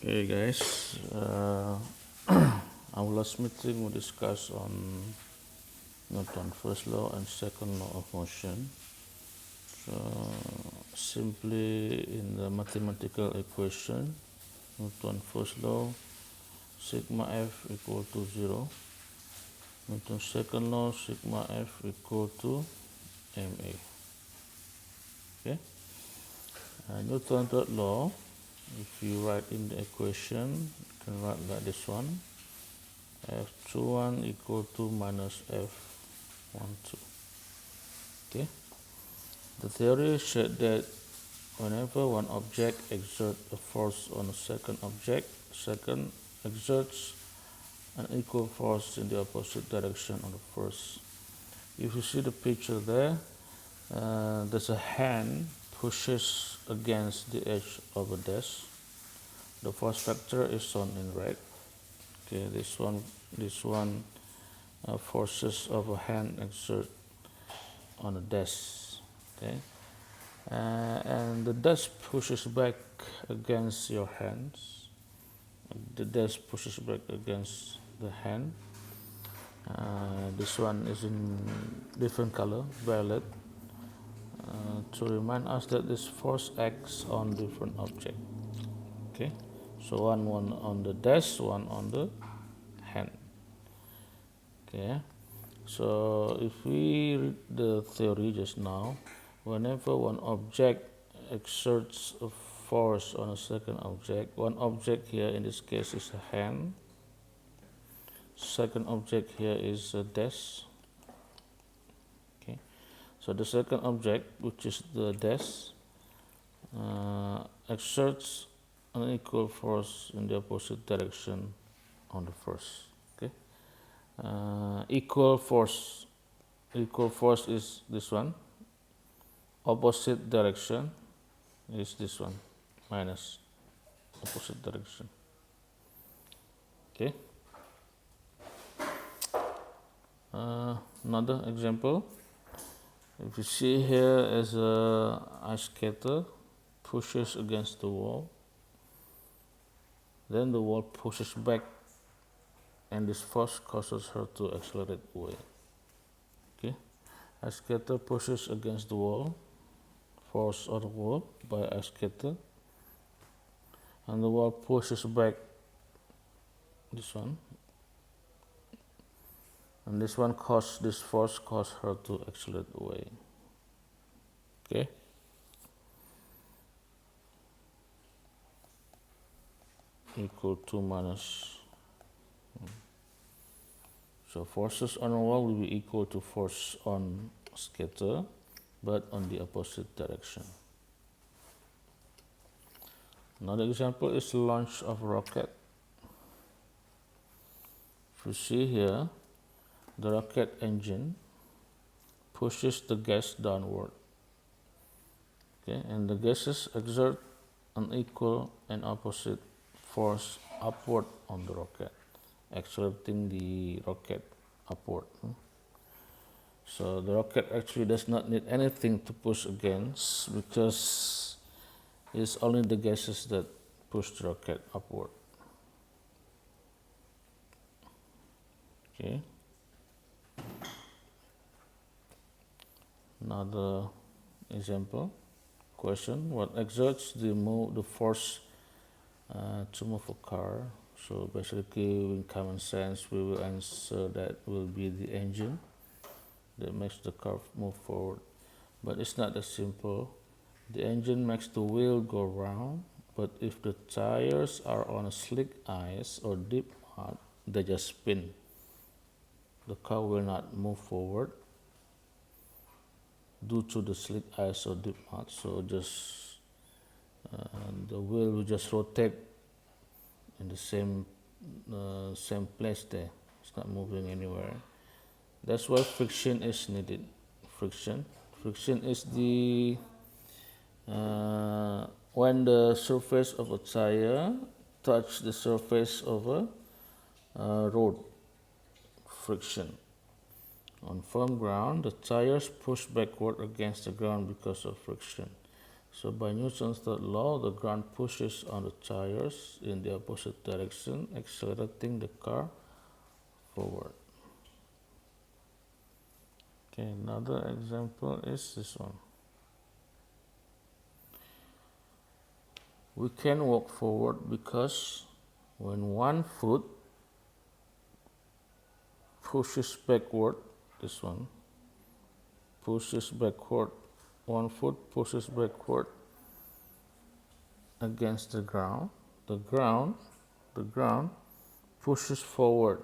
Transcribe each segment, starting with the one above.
Hey guys, our last meeting we discussed on Newton's first law and second law of motion. So simply in the mathematical equation, Newton's first law, sigma f equal to 0. Newton's second law, sigma f equal to ma. Okay. Newton's third law, if you write in the equation, you can write like this one. F21 equal to minus F12. Okay. The theory said that whenever one object exerts a force on a second object, second exerts an equal force in the opposite direction on the first. If you see the picture there, there's a hand pushes against the edge of a desk. The force factor is shown in red. Okay, this one forces of a hand exert on a desk. Okay, and the desk pushes back against your hands. The desk pushes back against the hand. This one is in different color, violet, to remind us that this force acts on different object. Okay, so one on the desk, one on the hand. Okay, so if we read the theory just now, whenever one object exerts a force on a second object, one object here in this case is a hand, second object here is a desk. Okay, so the second object, which is the desk, exerts an equal force in the opposite direction on the first. Okay, equal force is this one, opposite direction is this one, minus opposite direction. Okay, another example, if you see here as a ice skater pushes against the wall, then the wall pushes back and this force causes her to accelerate away. Okay, ice skater pushes against the wall, force on the wall by ice skater, and the wall pushes back this one, and this force causes her to accelerate away. Okay, equal to minus. So forces on a wall will be equal to force on skater, but on the opposite direction. Another example is the launch of a rocket. If you see here, the rocket engine pushes the gas downward. Okay, and the gases exert an equal and opposite force upward on the rocket, accelerating the rocket upward. So the rocket actually does not need anything to push against, because it's only the gases that push the rocket upward. Okay. Another example question: what exerts the force to move a car? So basically, in common sense, we will answer that will be the engine that makes the car move forward. But it's not that simple. The engine makes the wheel go round, but if the tires are on a slick ice or deep mud, they just spin. The car will not move forward due to the slick ice or deep mud. So just the wheel will just rotate in the same place there. It's not moving anywhere. That's why friction is needed. Friction is the when the surface of a tire touch the surface of a road. Friction. On firm ground, the tires push backward against the ground because of friction. So by Newton's third law, the ground pushes on the tires in the opposite direction, accelerating the car forward. Okay, another example is this one. We can walk forward because when one foot pushes backward, this one pushes backward, one foot pushes backward against the ground pushes forward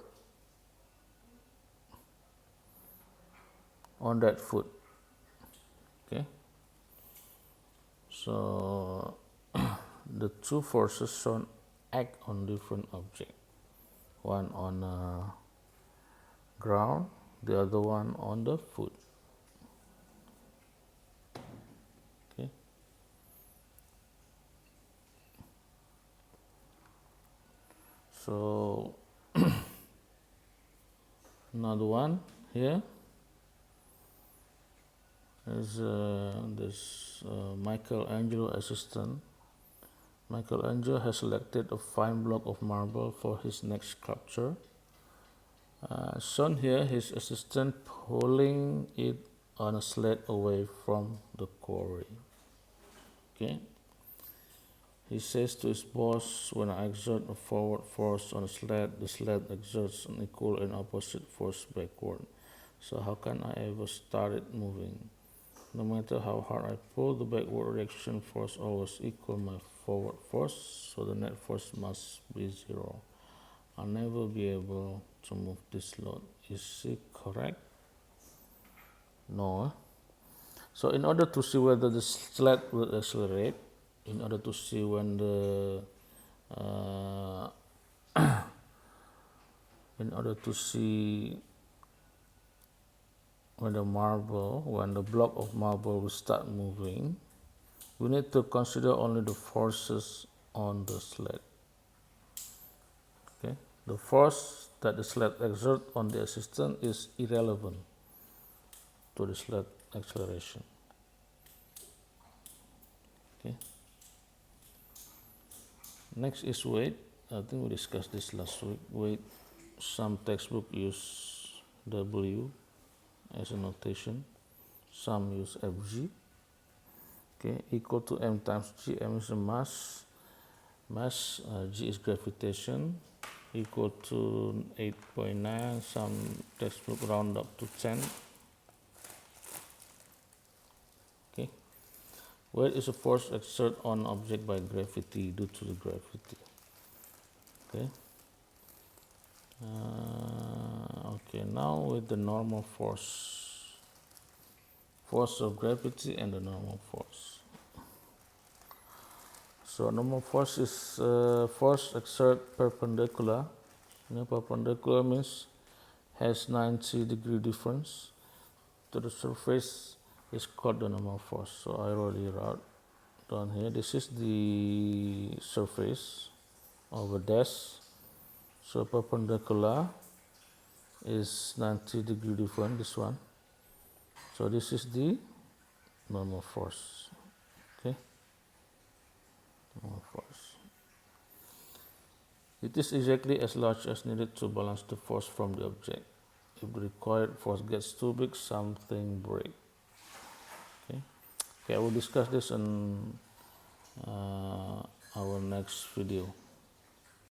on that foot. Okay, so the two forces shown act on different objects, one on ground, the other one on the foot. Okay, so another one here is this Michelangelo assistant. Michelangelo has selected a fine block of marble for his next sculpture. Shown here, his assistant pulling it on a sled away from the quarry. Okay. He says to his boss, when I exert a forward force on the sled exerts an equal and opposite force backward. So how can I ever start it moving? No matter how hard I pull, the backward reaction force always equal my forward force, so the net force must be 0. I'll never be able to move this load. Is it correct? No. So in order to see whether the sled will accelerate, in order to see when the in order to see when the block of marble will start moving, we need to consider only the forces on the sled. Okay, the force that the sled exerts on the assistant is irrelevant to the sled acceleration. Okay. Next is weight. I think we discussed this last week. Weight. Some textbook use W as a notation. Some use Fg. Okay, equal to m times g. M is the mass. G is gravitation. Equal to 8.9. Some textbook round up to 10. Okay. Weight is a force exerted on object by gravity due to the gravity. Okay. Okay, now with the normal force of gravity and the normal force. So normal force is force exerted perpendicular. Perpendicular means has 90-degree difference to the surface is called the normal force. So I already wrote down here. This is the surface of a dash. So perpendicular is 90-degree different, this one. So this is the normal force. Okay, normal force. It is exactly as large as needed to balance the force from the object. If the required force gets too big, something breaks. Okay, I will discuss this in our next video.